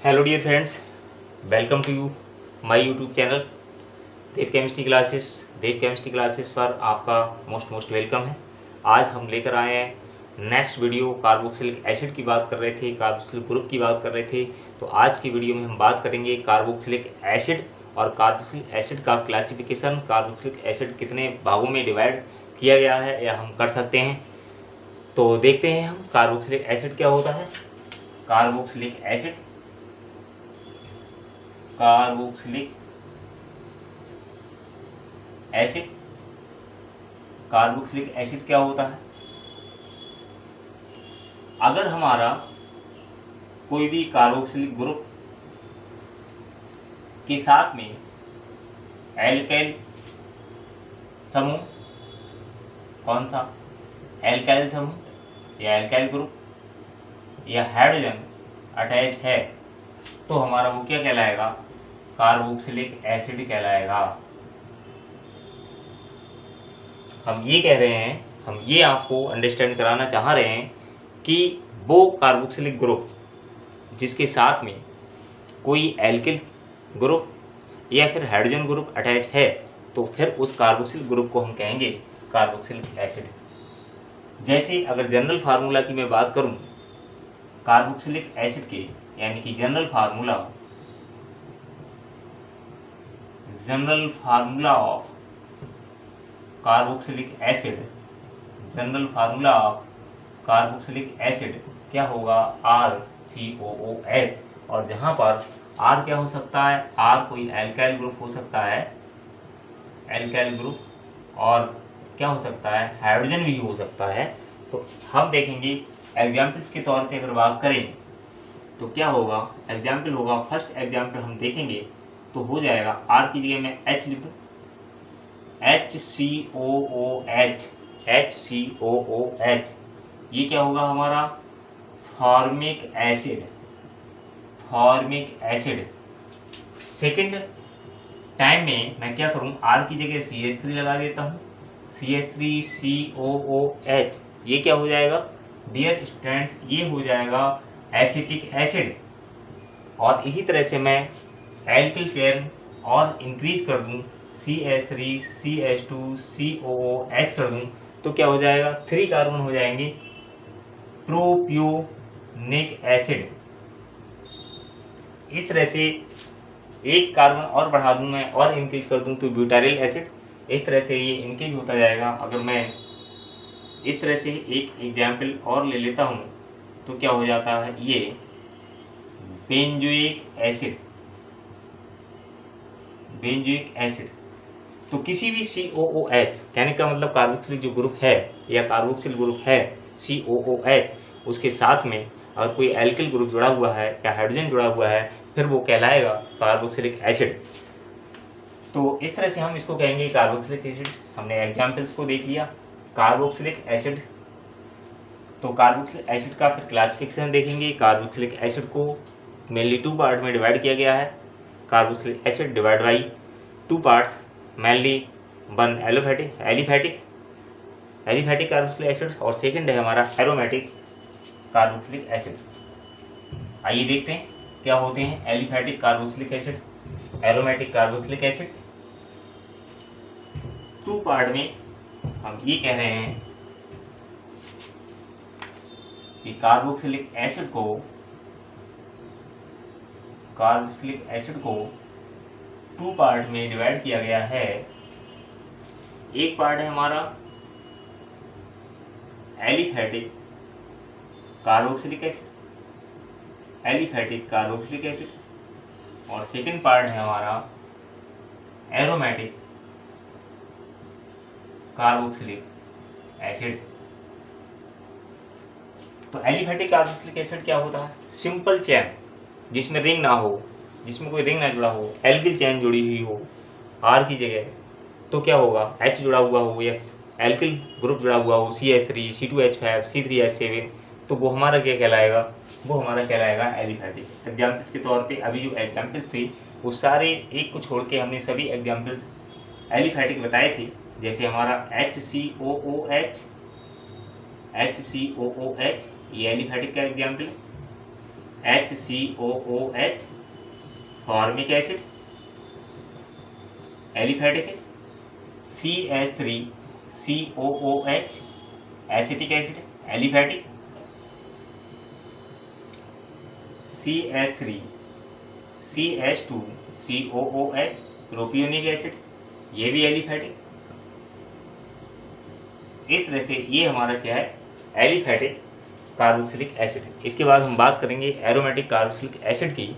Hello dear friends, welcome to you my YouTube channel Dev chemistry classes पर आपका most welcome है। आज हम लेकर आए हैं नेक्स्ट वीडियो। कार्बोक्सिलिक एसिड की बात कर रहे थे, कार्बोक्सिलिक ग्रुप की बात कर रहे थे। तो आज की वीडियो में हम बात करेंगे कार्बोक्सिलिक एसिड और कार्बोक्सिलिक एसिड का क्लासिफिकेशन। कार्बोक्सिलिक एसिड कितने भागों में डिवाइड किया गया है या हम कर सकते हैं, तो देखते हैं हम कार्बोक्सिलिक एसिड क्या होता है। कार्बोक्सिलिक एसिड कार्बोक्सिलिक एसिड क्या होता है। अगर हमारा कोई भी कार्बोक्सिलिक ग्रुप के साथ में एल्काइल समूह, कौन सा एल्काइल समूह या एल्काइल ग्रुप या हाइड्रोजन अटैच है, तो हमारा वो क्या कहलाएगा, कार्बोक्सिलिक एसिड कहलाएगा। हम ये कह रहे हैं, हम ये आपको अंडरस्टैंड कराना चाह रहे हैं कि वो कार्बोक्सिलिक ग्रुप जिसके साथ में कोई एल्किल ग्रुप या फिर हाइड्रोजन ग्रुप अटैच है, तो फिर उस कार्बोक्सिलिक ग्रुप को हम कहेंगे कार्बोक्सिलिक एसिड। जैसे अगर जनरल फार्मूला की मैं बात करूं कार्बोक्सिलिक एसिड के, यानी कि general formula of carboxylic acid, general formula of carboxylic acid क्या होगा, RCOOH। और जहां पर R क्या हो सकता है, R कोई एल्काइल ग्रुप हो सकता है, एल्काइल ग्रुप, और क्या हो सकता है, हाइड्रोजन भी हो सकता है। तो हम देखेंगे एग्जाम्पल्स के तौर पे अगर बात करें तो क्या होगा, एग्जाम्पल होगा, फर्स्ट एग्जाम्पल हम देखेंगे तो हो जाएगा, R की जगह में H लिख दो, HCOOH। ये क्या होगा हमारा, फॉर्मिक एसिड। सेकंड टाइम में मैं क्या करूं, R की जगह CH3 लगा देता हूं, CH3COOH। ये क्या हो जाएगा डियर स्टूडेंट्स, ये हो जाएगा एसिटिक एसिड। और इसी तरह से मैं एल्किल चेन और इंक्रीज कर दूं, CH3 CH2 COOH कर दूं, तो क्या हो जाएगा, 3 कार्बन हो जाएंगे प्रोपियोनिक एसिड। इस तरह से एक कार्बन और बढ़ा दूं मैं और इंक्रीज कर दूं तो ब्यूटाइल एसिड। इस तरह से ये इंक्रीज होता जाएगा। अगर मैं इस तरह से एक एग्जाम्पल और ले लेता हूं तो क्या हो जाता है, ये बेंजोइक एसिड। तो किसी भी COOH, कहने का मतलब कार्बोक्सिलिक जो ग्रुप है या कार्बोक्सिल ग्रुप है COOH, उसके साथ में अगर कोई एल्किल ग्रुप जुड़ा हुआ है या हाइड्रोजन जुड़ा हुआ है, फिर वो कहलाएगा कार्बोक्सिलिक एसिड। तो इस तरह से हम इसको कहेंगे कार्बोक्सिलिक एसिड। हमने एग्जाम्पल्स को देख लिया कार्बोक्सिलिक एसिड। तो कार्बोक्सिलिक एसिड का फिर क्लासिफिकेशन देखेंगे। कार्बोक्सिलिक एसिड को मेनली 2 पार्ट में डिवाइड किया गया है। Carboxylic acid divide by 2 parts, mainly one aliphatic carboxylic acid और सेकंड है हमारा एरोमेटिक कार्बोक्सिलिक एसिड। आइए देखते हैं क्या होते हैं aliphatic carboxylic acid, aromatic carboxylic acid. 2 part में हम ये कह रहे हैं कि कार्बोक्सिलिक एसिड को 2 पार्ट में डिवाइड किया गया है। एक पार्ट है हमारा एलिफैटिक कार्बोक्सिलिक एसिड और सेकंड पार्ट है हमारा एरोमेटिक कार्बोक्सिलिक एसिड। तो एलिफैटिक कार्बोक्सिलिक एसिड क्या होता है, सिंपल चेन जिसमें रिंग ना हो, जिसमें कोई रिंग ना जुड़ा हो, एल्किल चेन जुड़ी हुई हो R की जगह, तो क्या होगा, H जुड़ा हुआ हो या एल्किल ग्रुप जुड़ा हुआ हो, CH3 C2H5 C3H7, तो वो हमारा क्या कहलाएगा, वो हमारा कहलाएगा एलिफैटिक। एग्जाम्पल्स के तौर पे अभी जो एग्जाम्पल्स थे वो सारे एक को छोड़ के हमने सभी एग्जाम्पल्स एलिफैटिक बताए थे। जैसे हमारा HCOOH, ये एलिफैटिक का एग्जाम्पल है। HCOOH फॉर्मिक एसिड एलिफैटिक है। CH3COOH acetic acid aliphatic. CH3CH2COOH propionic acid, ये भी एलिफैटिक। इस तरह से ये हमारा क्या है, एलिफैटिक कार्बोक्सिलिक एसिड है। इसके बाद हम बात करेंगे एरोमेटिक कार्बोक्सिलिक एसिड की।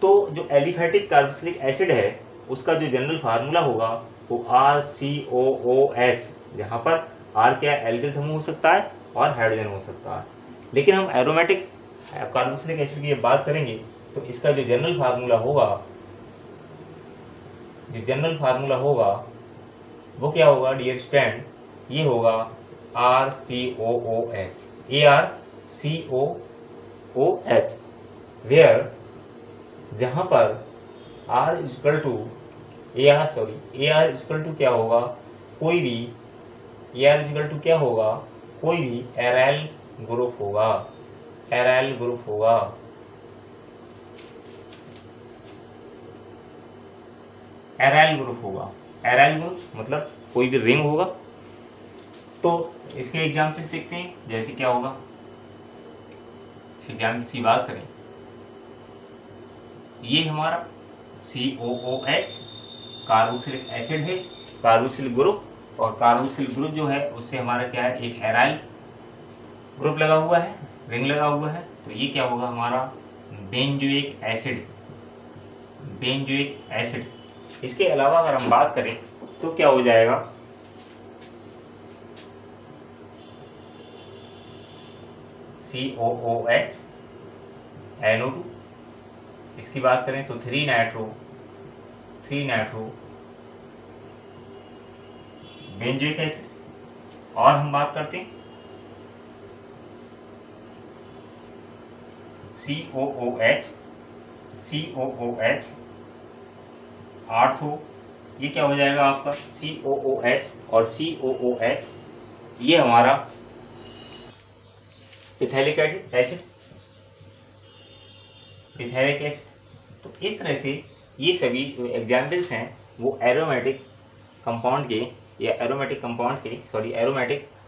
तो जो एलिफैटिक कार्बोक्सिलिक एसिड है उसका जो जनरल फार्मूला होगा वो RCOOH, जहाँ पर R क्या एल्किल समूह हो सकता है और हाइड्रोजन हो सकता है। लेकिन हम एरोमेटिक कार्बोक्सिलिक एसिड की बात करेंगे तो इसका जो जनरल फार्मूला होगा वो क्या होगा डियर स्टूडेंट, ये होगा RCOOH, ARCOOH, वेयर जहाँ पर AR इक्वल टू क्या होगा, कोई भी एराइल ग्रुप होगा। एराइल ग्रुप मतलब कोई भी रिंग होगा। तो इसके एग्जाम्पल्स देखते हैं, जैसे क्या होगा। एग्जाम्पल्स की बात करें, ये हमारा COOH कार्बोक्सिलिक एसिड है, कार्बोक्सिलिक ग्रुप। और कार्बोक्सिलिक ग्रुप जो है उससे हमारा क्या है, एक एराइल ग्रुप लगा हुआ है, रिंग लगा हुआ है। तो ये क्या होगा हमारा बेंजोइक एसिड। इसके अलावा अगर हम बात करें तो क्या हो जाएगा, COOH NO2। इसकी बात करें तो 3 नाइट्रो बेंजोइक एसिड। और हम बात करते हैं COOH आर्थो। ये क्या हो जाएगा आपका COOH और COOH, ये हमारा इथैलिक एसिड। तो इस तरह से ये सभी एग्जाम्पल्स हैं वो एरोमेटिक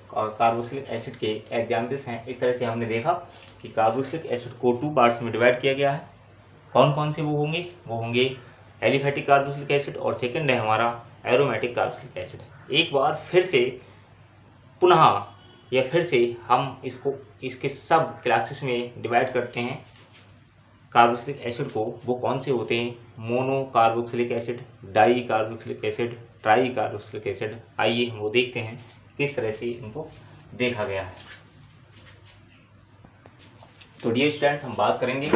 कार्बोक्सिलिक एसिड के एग्जाम्पल्स हैं। इस तरह से हमने देखा कि कार्बोक्सिलिक एसिड को 2 पार्ट्स में डिवाइड किया गया है। कौन कौन से वो होंगे एलिफैटिक कार्बोक्सिलिक एसिड, और सेकंड है हमारा एरोमेटिक कार्बोक्सिलिक एसिड। एक बार फिर से हम इसके सब क्लासेस में डिवाइड करते हैं कार्बोक्सिलिक एसिड को। वो कौन से होते हैं, mono carboxylic acid, di carboxylic acid, try carboxylic acid. आइए हम वो देखते हैं किस तरह से इनको देखा गया है। तो डियर स्टूडेंट्स, हम बात करेंगे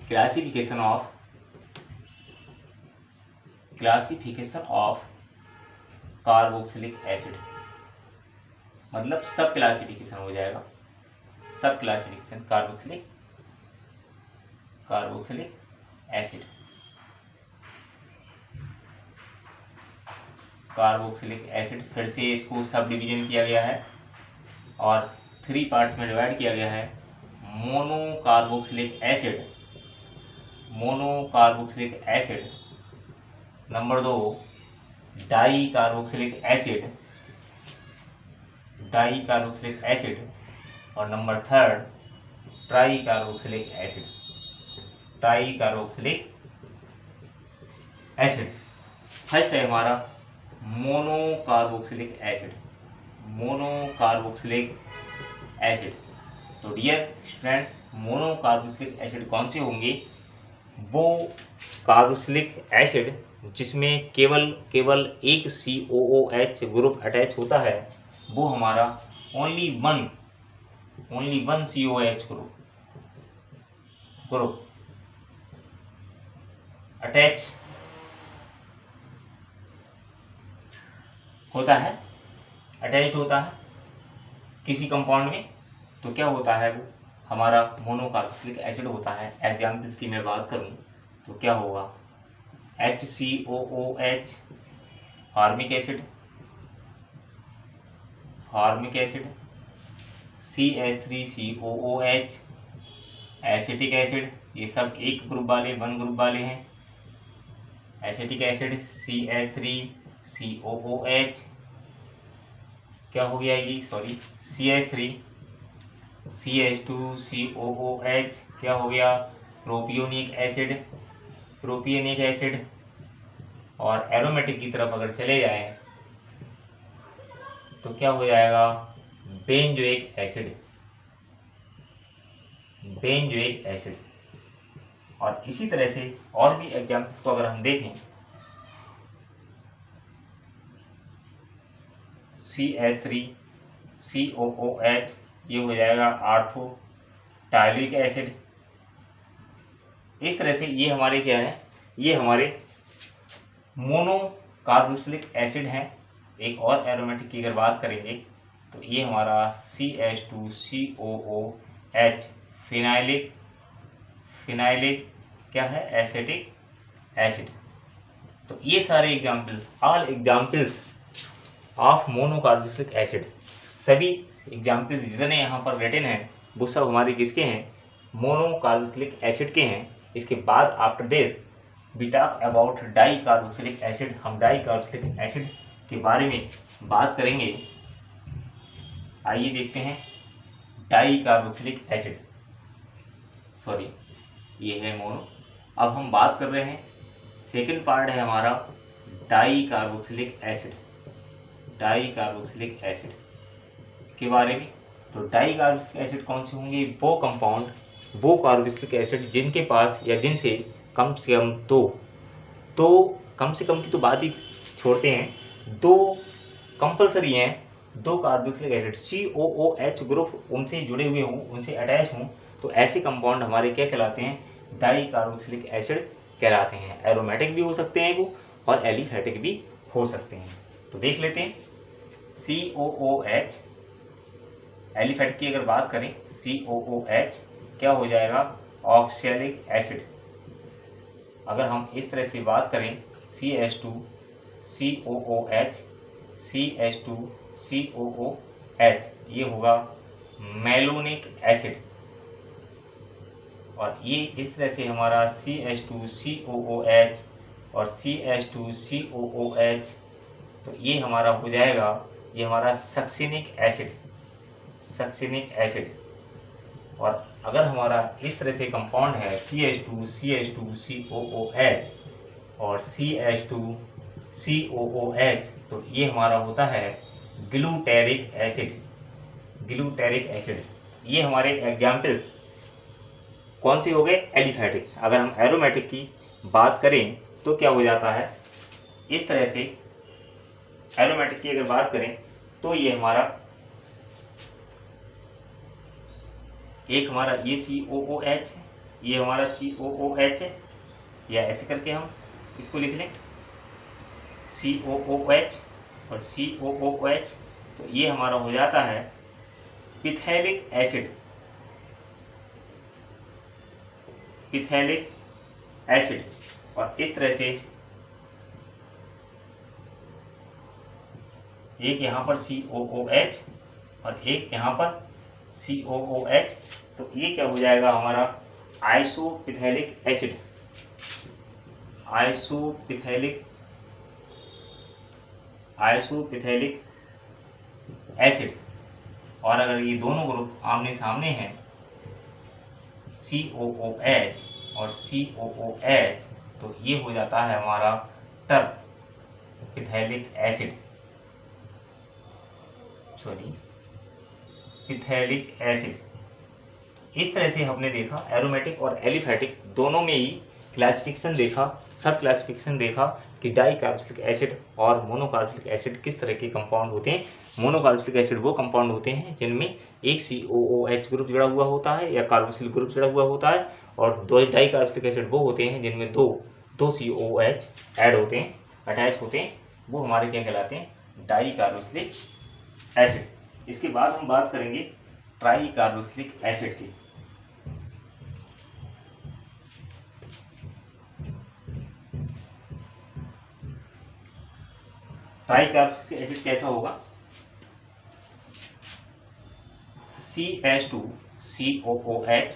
क्लासिफिकेशन ऑफ कार्बोक्सिलिक एसिड, मतलब सब क्लासिफिकेशन हो जाएगा। सब क्लासिफिकेशन कार्बोक्सिलिक एसिड फिर से इसको सब डिवीजन किया गया है और 3 पार्ट्स में डिवाइड किया गया है। Mono carboxylic acid, number 2 di carboxylic acid, और number 3 tri carboxylic acid. First है हमारा मोनो कार्बोक्सिलिक एसिड। तो dear students, mono carboxylic acid कौन से होंगे, वो कार्बोक्सिलिक एसिड जिसमें केवल एक COOH ग्रुप अटैच होता है, वो हमारा only one COOH group attach होता है, किसी कंपाउंड में। तो क्या होता है, वो हमारा मोनोकार्बोक्सिलिक एसिड होता है। एग्जाम्पल्स की मैं बात करूं तो क्या होगा, HCOOH formic acid, CH3COOH acetic acid, ये सब एक ग्रुप वाले, वन ग्रुप वाले हैं। एसिटिक एसिड CH3COOH, क्या हो गया ये, सॉरी CH3CH2COOH, क्या हो गया, प्रोपियोनिक एसिड। और एरोमेटिक की तरफ अगर चले जाएं तो क्या हो जाएगा, बेंजोइक एसिड। और इसी तरह से और भी एग्जाम्पल्स को अगर हम देखें, CH3COOH, ये हो जाएगा आर्थो टायलिक एसिड। इस तरह से ये हमारे क्या है, ये हमारे मोनो कार्बोक्सिलिक एसिड हैं। एक और एरोमेटिक की अगर बात करेंगे तो ये हमारा CH2COOH, फिनाइलिक क्या है, एसिटिक एसिड। तो ये सारे example, all examples of mono carboxylic acid, सभी एग्जाम्पल्स जितने यहाँ पर रिटन हैं वो सब हमारे किसके हैं, मोनो कार्बोक्सिलिक एसिड के हैं। इसके बाद after this we talk about di carboxylic acid. हम डाई कार्बोक्सिलिक एसिड के बारे में बात करेंगे। आइए देखते हैं डाई कार्बोक्सिलिक एसिड, सॉरी ये है मोनो। अब हम बात कर रहे हैं, सेकंड पार्ट है हमारा डाई कार्बोक्सिलिक एसिड के बारे में। तो डाई कार्बोक्सिलिक एसिड कौन से होंगे, वो कंपाउंड, वो कार्बोक्सिलिक एसिड जिनके पास या जिनसे कम से कम दो कम से कम की तो बात ही छोड़ते हैं, दो कंपल्सरी हैं, दो कार्बोक्सिलिक एसिड COOH ग्रुप उनसे जुड़े हुए हों, उनसे अटैच हों, तो ऐसे कंपाउंड हमारे क्या कहलाते हैं, डाई कार्बोक्सिलिक एसिड कहलाते हैं। एरोमेटिक भी हो सकते हैं वो, और एलिफेटिक भी हो सकते हैं। तो देख लेते हैं COOH, एलिफेटिक की अगर बात करें COOH क्या हो जाएगा, ऑक्सैलिक एसिड। अगर हम इस तरह से बात करें CH2COOH, ये होगा मेलोनिक एसिड। और ये इस तरह से हमारा CH2COOH और CH2COOH, तो ये हमारा हो जाएगा, ये हमारा सक्सिनिक एसिड। और अगर हमारा इस तरह से कंपाउंड है CH2COOH और CH2COOH, तो ये हमारा होता है ग्लूटेरिक एसिड। ये हमारे एग्जाम्पल्स कौन से हो गए, एलिफेटिक। अगर हम एरोमेटिक की बात करें तो क्या हो जाता है, इस तरह से एरोमेटिक की अगर बात करें तो ये हमारा एक हमारा ये COOH है, ये हमारा COOH है, या ऐसे करके हम इसको लिख लें COOH और COOH, तो ये हमारा हो जाता है पिथैलिक एसिड। और इस तरह से एक यहाँ पर COOH और एक यहाँ पर COOH, तो ये क्या हो जाएगा हमारा आइसोपिथैलिक एसिड। और अगर ये दोनों ग्रुप आमने सामने हैं, COOH और COOH, तो ये हो जाता है हमारा पिथैलिक एसिड। इस तरह से हमने देखा एरोमेटिक और एलिफेटिक दोनों में ही क्लासिफिकेशन देखा, सब क्लासिफिकेशन देखा कि डाई कार्बोक्सिलिक एसिड और मोनोकार्बोक्सिलिक एसिड किस तरह के कंपाउंड होते हैं। मोनोकार्बोक्सिलिक एसिड वो कंपाउंड होते हैं जिनमें एक COOH ग्रुप जुड़ा हुआ होता है या कार्बोक्सिल ग्रुप जुड़ा हुआ होता है, और दो डाई कार्बोक्सिलिक एसिड वो होते हैं जिनमें दो COOH ऐड होते हैं, अटैच होते हैं, वो हमारे क्या कहलाते हैं, डाई कार्बोक्सिलिक एसिड। इसके बाद हम बात करेंगे ट्राई कार्बोक्सिलिक एसिड की। ट्राई कार्बोक्सिलिक एसिड कैसा होगा, CH2COOH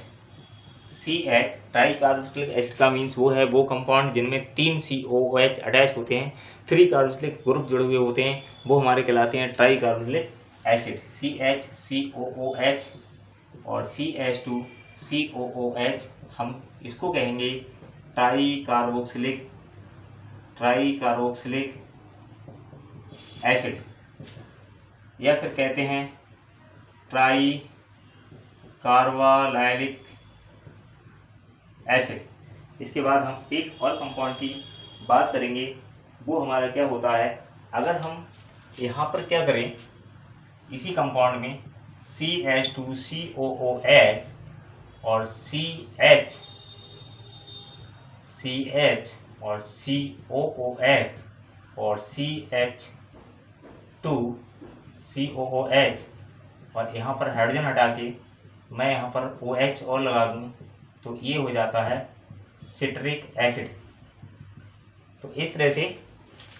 CH try carboxylic acid का मीन्स वो कंपाउंड जिनमें 3 COOH अटैच होते हैं, 3 कार्बोक्सिलिक ग्रुप जुड़े हुए होते हैं, वो हमारे कहलाते हैं try carboxylic acid. CH COOH और CH2 COOH, हम इसको कहेंगे ट्राई कार्बोक्सिलिक एसिड, या फिर कहते हैं ट्राई कार्बोक्सिलिक एसिड। इसके बाद हम एक और कंपाउंड की बात करेंगे, वो हमारा क्या होता है, अगर हम यहाँ पर क्या करें, इसी कंपाउंड में CH2COOH और CH और COOH और CH2COOH और यहाँ पर हाइड्रोजन हटा के मैं यहाँ पर OH और लगा दूँ तो ये हो जाता है सिट्रिक एसिड। तो इस तरह से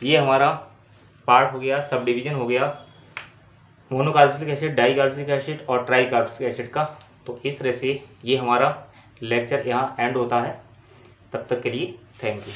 ये हमारा पार्ट हो गया, सब डिवीजन हो गया monocarboxylic acid, di carboxylic acid और ट्राई कार्बोक्सिलिक एसिड का। तो इस तरह से ये हमारा लेक्चर यहाँ एंड होता है। तब तक के लिए थैंक यू।